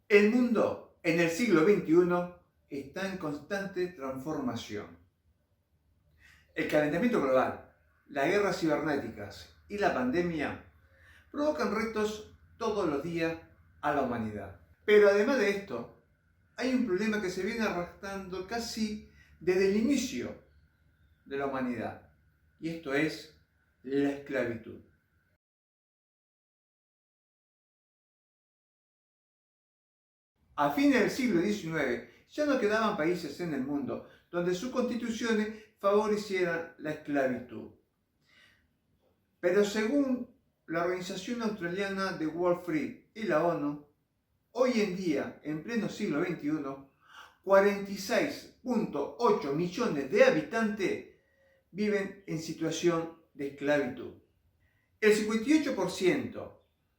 El mundo en el siglo XXI está en constante transformación. El calentamiento global, las guerras cibernéticas y la pandemia provocan retos todos los días a la humanidad. Pero además de esto, hay un problema que se viene arrastrando casi desde el inicio de la humanidad, y esto es la esclavitud. A fines del siglo XIX ya no quedaban países en el mundo donde sus constituciones favorecieran la esclavitud. Pero según la Organización Australiana de World Free y la ONU, hoy en día, en pleno siglo XXI, 46.8 millones de habitantes viven en situación de esclavitud. El 58%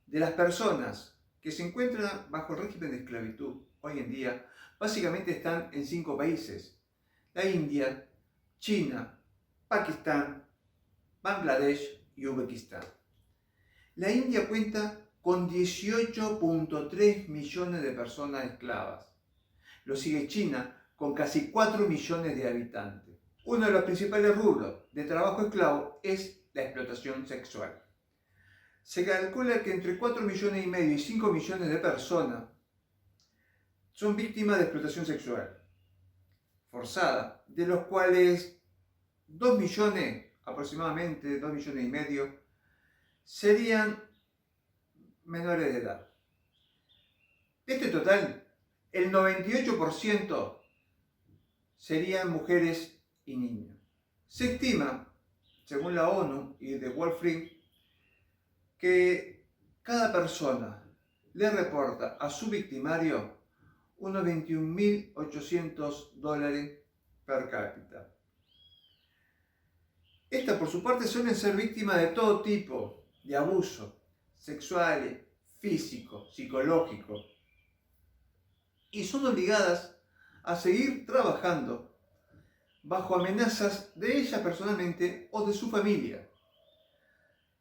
de las personas que se encuentran bajo el régimen de esclavitud hoy en día básicamente están en 5 países: la India, China, Pakistán, Bangladesh y Uzbekistán. La India cuenta con 18.3 millones de personas esclavas. Lo sigue China con casi 4 millones de habitantes. Uno de los principales rubros de trabajo esclavo es la explotación sexual. Se calcula que entre 4,5 millones y 5 millones de personas son víctimas de explotación sexual forzada, de los cuales 2 millones, aproximadamente 2,5 millones, serían menores de edad. De este total, el 98% serían mujeres y niños. Se estima, según la ONU y The World Free, que cada persona le reporta a su victimario unos $21.800 per cápita. Estas, por su parte, suelen ser víctimas de todo tipo de abuso sexuales, físico, psicológico, y son obligadas a seguir trabajando bajo amenazas de ellas personalmente o de su familia.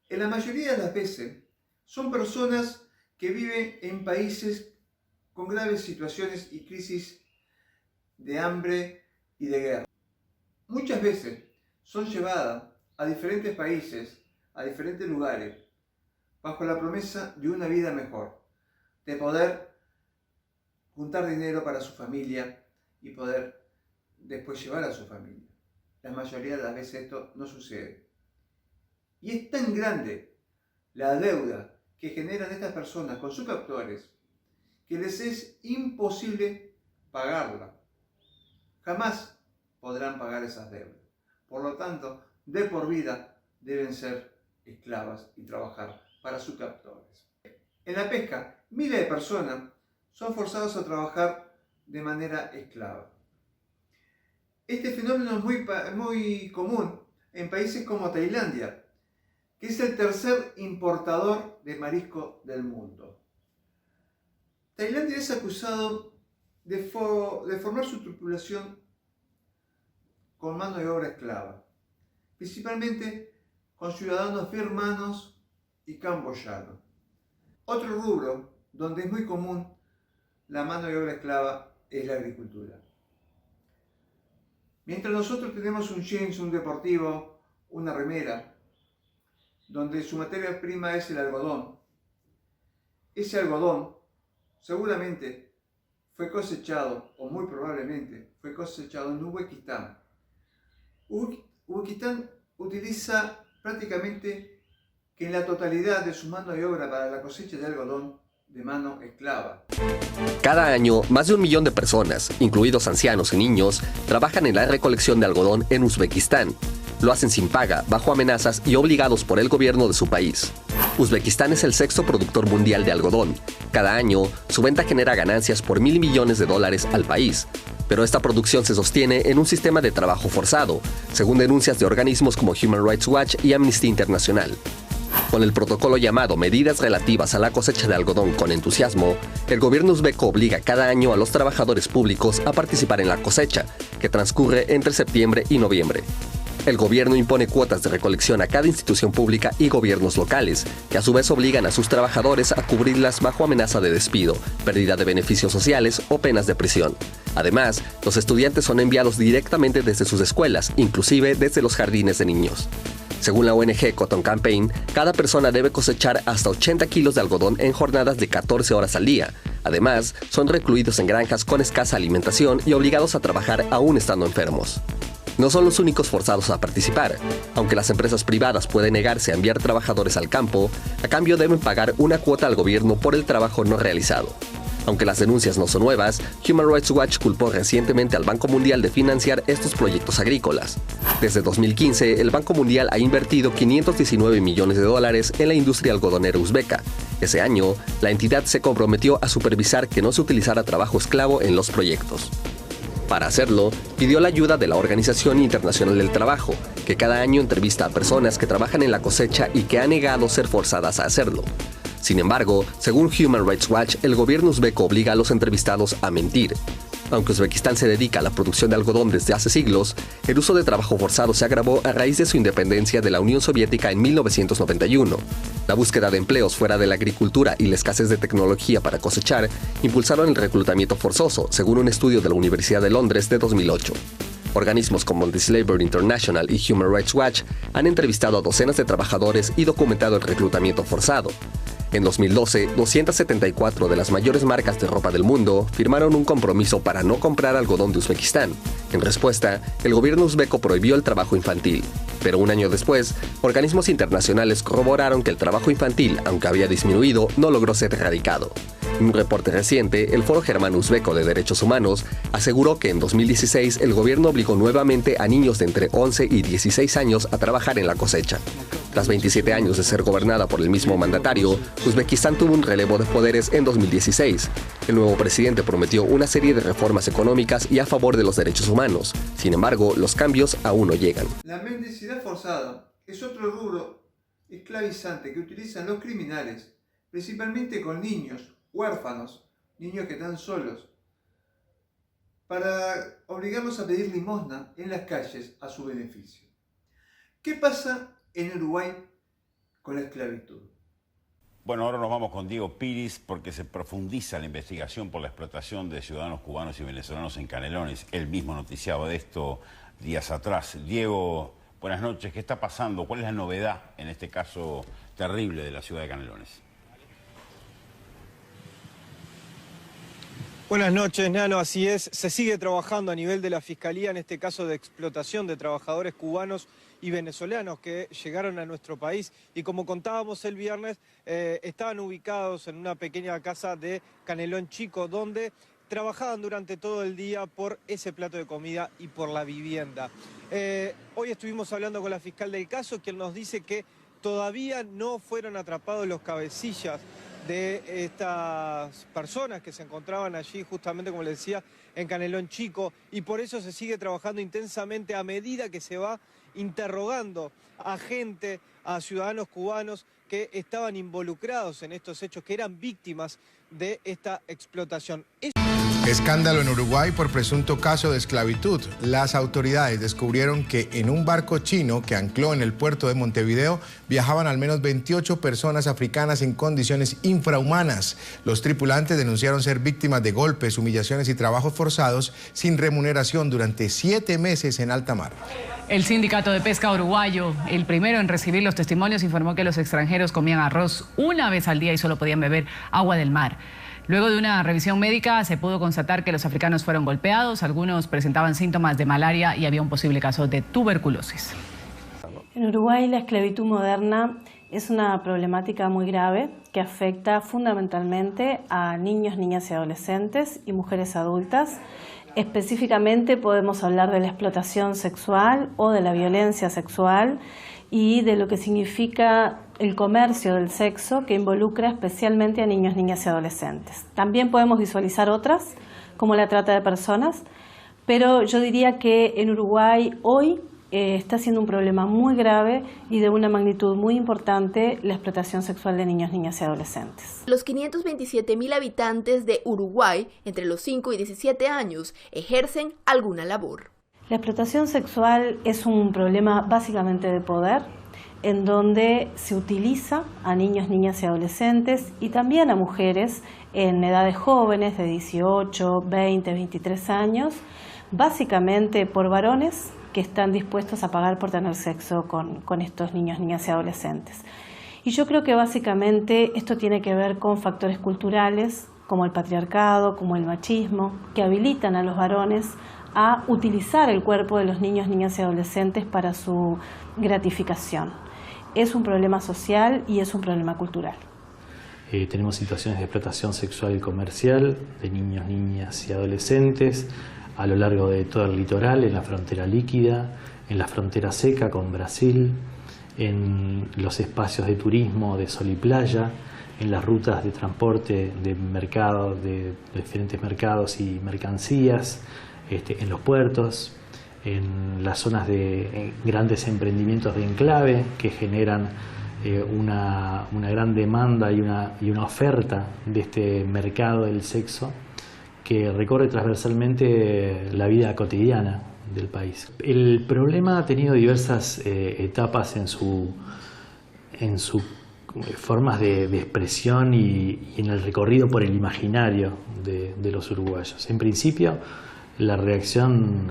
En la mayoría de las veces son personas que viven en países con graves situaciones y crisis de hambre y de guerra. Muchas veces son llevadas a diferentes países, a diferentes lugares, bajo la promesa de una vida mejor, de poder juntar dinero para su familia y poder después llevar a su familia. La mayoría de las veces esto no sucede. Y es tan grande la deuda que generan estas personas con sus captores que les es imposible pagarla. Jamás podrán pagar esas deudas. Por lo tanto, de por vida deben ser esclavas y trabajar para sus captores. En la pesca, miles de personas son forzadas a trabajar de manera esclava. Este fenómeno es muy común en países como Tailandia, que es el tercer importador de marisco del mundo. Tailandia es acusado de formar su tripulación con mano de obra esclava, principalmente con ciudadanos birmanos y camboyanos. Otro rubro donde es muy común la mano de obra esclava es la agricultura. Mientras nosotros tenemos un jeans, un deportivo, una remera, donde su materia prima es el algodón, ese algodón seguramente fue cosechado, o muy probablemente fue cosechado en Uzbekistán. Uzbekistán utiliza prácticamente que en la totalidad de su mano de obra para la cosecha de algodón de mano esclava. Cada año, más de 1 millón de personas, incluidos ancianos y niños, trabajan en la recolección de algodón en Uzbekistán. Lo hacen sin paga, bajo amenazas y obligados por el gobierno de su país. Uzbekistán es el 6º productor mundial de algodón. Cada año, su venta genera ganancias por $1.000 millones al país. Pero esta producción se sostiene en un sistema de trabajo forzado, según denuncias de organismos como Human Rights Watch y Amnesty International. Con el protocolo llamado Medidas Relativas a la Cosecha de Algodón con Entusiasmo, el gobierno uzbeco obliga cada año a los trabajadores públicos a participar en la cosecha, que transcurre entre septiembre y noviembre. El gobierno impone cuotas de recolección a cada institución pública y gobiernos locales, que a su vez obligan a sus trabajadores a cubrirlas bajo amenaza de despido, pérdida de beneficios sociales o penas de prisión. Además, los estudiantes son enviados directamente desde sus escuelas, inclusive desde los jardines de niños. Según la ONG Cotton Campaign, cada persona debe cosechar hasta 80 kilos de algodón en jornadas de 14 horas al día. Además, son recluidos en granjas con escasa alimentación y obligados a trabajar aún estando enfermos. No son los únicos forzados a participar. Aunque las empresas privadas pueden negarse a enviar trabajadores al campo, a cambio deben pagar una cuota al gobierno por el trabajo no realizado. Aunque las denuncias no son nuevas, Human Rights Watch culpó recientemente al Banco Mundial de financiar estos proyectos agrícolas. Desde 2015, el Banco Mundial ha invertido $519 millones en la industria algodonera uzbeka. Ese año, la entidad se comprometió a supervisar que no se utilizara trabajo esclavo en los proyectos. Para hacerlo, pidió la ayuda de la Organización Internacional del Trabajo, que cada año entrevista a personas que trabajan en la cosecha y que han negado ser forzadas a hacerlo. Sin embargo, según Human Rights Watch, el gobierno uzbeko obliga a los entrevistados a mentir. Aunque Uzbekistán se dedica a la producción de algodón desde hace siglos, el uso de trabajo forzado se agravó a raíz de su independencia de la Unión Soviética en 1991. La búsqueda de empleos fuera de la agricultura y la escasez de tecnología para cosechar impulsaron el reclutamiento forzoso, según un estudio de la Universidad de Londres de 2008. Organismos como Slavery International y Human Rights Watch han entrevistado a docenas de trabajadores y documentado el reclutamiento forzado. En 2012, 274 de las mayores marcas de ropa del mundo firmaron un compromiso para no comprar algodón de Uzbekistán. En respuesta, el gobierno uzbeko prohibió el trabajo infantil. Pero un año después, organismos internacionales corroboraron que el trabajo infantil, aunque había disminuido, no logró ser erradicado. En un reporte reciente, el Foro Germano-Uzbeko de Derechos Humanos aseguró que en 2016 el gobierno obligó nuevamente a niños de entre 11 y 16 años a trabajar en la cosecha. Tras 27 años de ser gobernada por el mismo mandatario, Uzbekistán tuvo un relevo de poderes en 2016. El nuevo presidente prometió una serie de reformas económicas y a favor de los derechos humanos. Sin embargo, los cambios aún no llegan. La mendicidad forzada es otro rubro esclavizante que utilizan los criminales, principalmente con niños, huérfanos, niños que están solos, para obligarlos a pedir limosna en las calles a su beneficio. ¿Qué pasa en Uruguay con la esclavitud? Bueno, ahora nos vamos con Diego Piris porque se profundiza la investigación por la explotación de ciudadanos cubanos y venezolanos en Canelones. Él mismo noticiaba de esto días atrás. Diego, buenas noches. ¿Qué está pasando? ¿Cuál es la novedad en este caso terrible de la ciudad de Canelones? Buenas noches, Nano. Así es, se sigue trabajando a nivel de la Fiscalía en este caso de explotación de trabajadores cubanos y venezolanos que llegaron a nuestro país y como contábamos el viernes, estaban ubicados en una pequeña casa de Canelón Chico donde trabajaban durante todo el día por ese plato de comida y por la vivienda. Hoy estuvimos hablando con la fiscal del caso, quien nos dice que todavía no fueron atrapados los cabecillas de estas personas que se encontraban allí, justamente como les decía, en Canelón Chico, y por eso se sigue trabajando intensamente a medida que se va interrogando a gente, a ciudadanos cubanos que estaban involucrados en estos hechos, que eran víctimas de esta explotación. Escándalo en Uruguay por presunto caso de esclavitud. Las autoridades descubrieron que en un barco chino que ancló en el puerto de Montevideo viajaban al menos 28 personas africanas en condiciones infrahumanas. Los tripulantes denunciaron ser víctimas de golpes, humillaciones y trabajos forzados sin remuneración durante 7 meses en alta mar. El Sindicato de Pesca Uruguayo, el primero en recibir los testimonios, informó que los extranjeros comían arroz una vez al día y solo podían beber agua del mar. Luego de una revisión médica se pudo constatar que los africanos fueron golpeados, algunos presentaban síntomas de malaria y había un posible caso de tuberculosis. En Uruguay la esclavitud moderna es una problemática muy grave que afecta fundamentalmente a niños, niñas y adolescentes y mujeres adultas. Específicamente podemos hablar de la explotación sexual o de la violencia sexual y de lo que significa el comercio del sexo que involucra especialmente a niños, niñas y adolescentes. También podemos visualizar otras, como la trata de personas, pero yo diría que en Uruguay hoy está siendo un problema muy grave y de una magnitud muy importante la explotación sexual de niños, niñas y adolescentes. Los 527.000 habitantes de Uruguay, entre los 5 y 17 años, ejercen alguna labor. La explotación sexual es un problema básicamente de poder, en donde se utiliza a niños, niñas y adolescentes y también a mujeres en edades jóvenes de 18, 20, 23 años, básicamente por varones que están dispuestos a pagar por tener sexo con estos niños, niñas y adolescentes. Y yo creo que básicamente esto tiene que ver con factores culturales como el patriarcado, como el machismo, que habilitan a los varones a utilizar el cuerpo de los niños, niñas y adolescentes para su gratificación. Es un problema social y es un problema cultural. Tenemos situaciones de explotación sexual y comercial de niños, niñas y adolescentes a lo largo de todo el litoral, en la frontera líquida, en la frontera seca con Brasil, en los espacios de turismo de sol y playa, en las rutas de transporte de mercados, de diferentes mercados y mercancías, en los puertos, en las zonas de grandes emprendimientos de enclave que generan una gran demanda y una oferta de este mercado del sexo que recorre transversalmente la vida cotidiana del país. El problema ha tenido diversas etapas en su formas de expresión y en el recorrido por el imaginario de los uruguayos. En principio, la reacción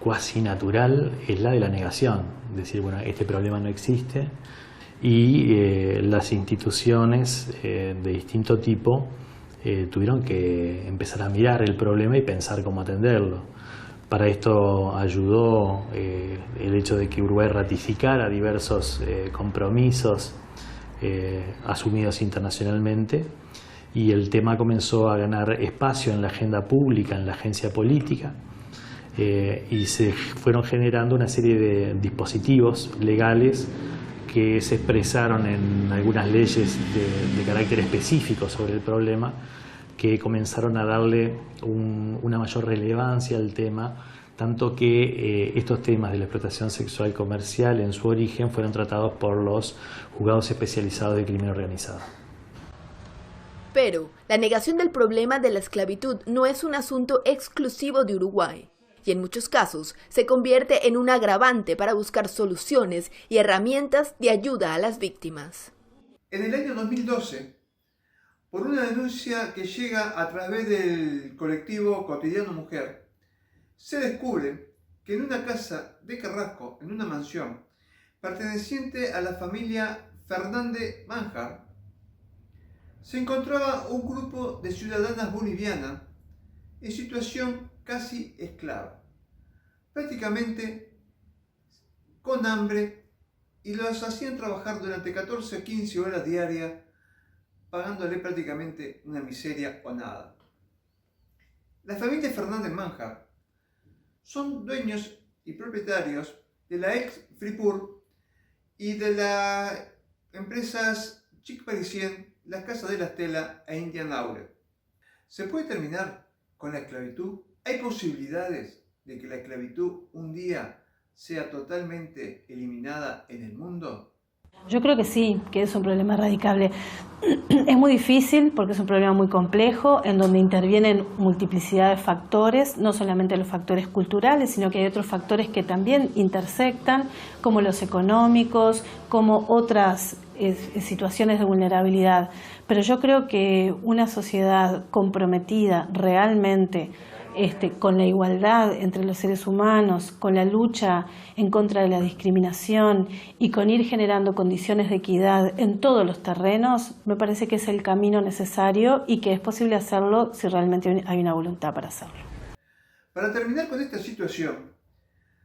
cuasi natural es la de la negación, decir, bueno, este problema no existe, y las instituciones de distinto tipo tuvieron que empezar a mirar el problema y pensar cómo atenderlo. Para esto ayudó el hecho de que Uruguay ratificara diversos compromisos asumidos internacionalmente, y el tema comenzó a ganar espacio en la agenda pública, en la agencia política, y se fueron generando una serie de dispositivos legales que se expresaron en algunas leyes de carácter específico sobre el problema, que comenzaron a darle una mayor relevancia al tema, tanto que estos temas de la explotación sexual comercial en su origen fueron tratados por los juzgados especializados de crimen organizado. Pero la negación del problema de la esclavitud no es un asunto exclusivo de Uruguay, y en muchos casos se convierte en un agravante para buscar soluciones y herramientas de ayuda a las víctimas. En el año 2012, por una denuncia que llega a través del colectivo Cotidiano Mujer, se descubre que en una casa de Carrasco, en una mansión perteneciente a la familia Fernández Manjar, se encontraba un grupo de ciudadanas bolivianas en situación casi esclava, prácticamente con hambre, y los hacían trabajar durante 14 o 15 horas diarias, pagándole prácticamente una miseria o nada. La familia Fernández Manjar son dueños y propietarios de la ex Fripur y de las empresas Chic Parisien, las Casas de la Estela e Indian Aure. ¿Se puede terminar con la esclavitud? ¿Hay posibilidades de que la esclavitud un día sea totalmente eliminada en el mundo? Yo creo que sí, que es un problema erradicable. Es muy difícil porque es un problema muy complejo en donde intervienen multiplicidad de factores, no solamente los factores culturales, sino que hay otros factores que también intersectan, como los económicos, como otras situaciones de vulnerabilidad. Pero yo creo que una sociedad comprometida realmente con la igualdad entre los seres humanos, con la lucha en contra de la discriminación y con ir generando condiciones de equidad en todos los terrenos, me parece que es el camino necesario y que es posible hacerlo si realmente hay una voluntad para hacerlo. Para terminar con esta situación,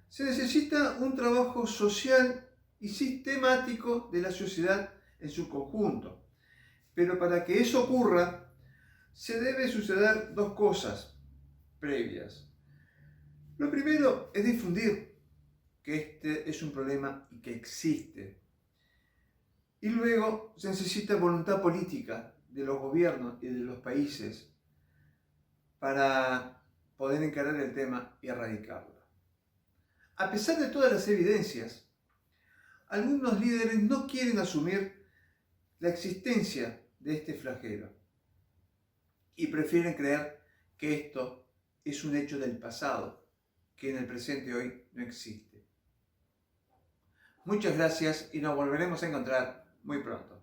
se necesita un trabajo social y sistemático de la sociedad en su conjunto. Pero para que eso ocurra, se debe suceder dos cosas previas. Lo primero es difundir que este es un problema y que existe. Y luego se necesita voluntad política de los gobiernos y de los países para poder encarar el tema y erradicarlo. A pesar de todas las evidencias, algunos líderes no quieren asumir la existencia de este flagelo y prefieren creer que esto es un hecho del pasado. que en el presente hoy no existe. Muchas gracias y nos volveremos a encontrar muy pronto.